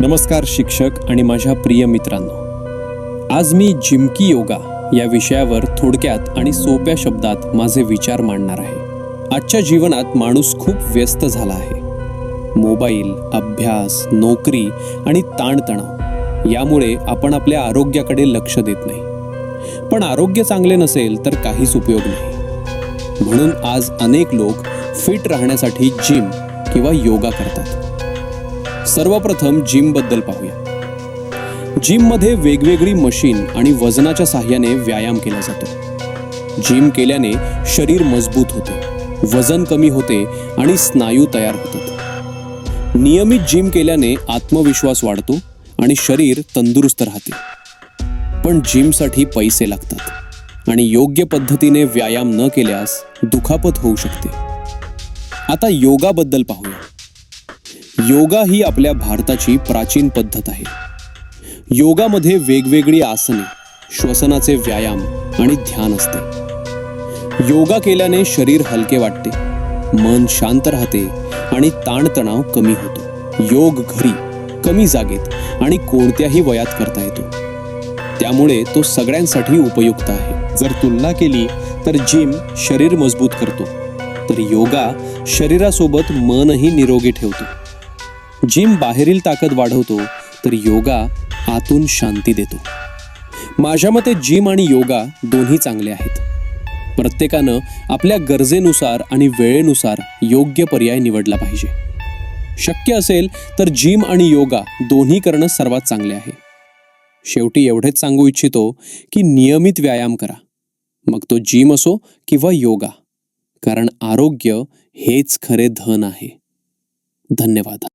नमस्कार शिक्षक आणि माझ्या प्रिय मित्रांनो, आज मी जिमकी योगा या विषयावर थोडक्यात आणि सोप्या शब्दात माझे विचार मांडणार आहे. आजच्या जीवनात माणूस खूप व्यस्त झाला आहे. मोबाईल, अभ्यास, नोकरी आणि ताणतणाव यामुळे आपण आपल्या आरोग्याकडे लक्ष देत नाही. पण आरोग्य चांगले नसेल तर काहीच उपयोग नाही. म्हणून आज अनेक लोक फिट राहण्यासाठी जिम किंवा योगा करतात. सर्वप्रथम जिम बद्दल पाहूया. जिम मध्ये वेगवेगळी मशीन आणि वजनाच्या साहाय्याने व्यायाम केला जातो. जिम केल्याने शरीर मजबूत होते, वजन कमी होते आणि स्नायू तयार होतात. नियमित जिम केल्याने आत्मविश्वास वाढतो आणि शरीर तंदुरुस्त राहते. पण जिमसाठी पैसे लागतात आणि योग्य पद्धतीने व्यायाम न केल्यास दुखापत होऊ शकते. आता योगा बद्दल पाहूया. योगा ही आपल्या भारताची प्राचीन पद्धत आहे. योगामध्ये वेगवेगळी आसने, श्वसनाचे व्यायाम आणि ध्यान असते. योगा केल्याने शरीर हलके वाटते, मन शांत राहते आणि ताणतणाव कमी होतो. योग घरी, कमी जागेत आणि कोणत्याही वयात करता येतो. त्यामुळे तो सगळ्यांसाठी उपयुक्त आहे. जर तुलना केली तर जिम शरीर मजबूत करतो, तर योगा शरीरासोबत मनही निरोगी ठेवतो. जिम बाहेरील ताकद वाढवतो, तर योगा आतून शांती देतो. माझ्या मते जिम आणि योगा दोन्ही चांगले आहेत. प्रत्येकानं आपल्या गरजेनुसार आणि वेळेनुसार योग्य पर्याय निवडला पाहिजे. शक्य असेल तर जिम आणि योगा दोन्ही करणं सर्वात चांगले आहे. शेवटी एवढेच सांगू इच्छितो की नियमित व्यायाम करा, मग तो जिम असो किंवा योगा, कारण आरोग्य हेच खरे धन आहे. धन्यवाद.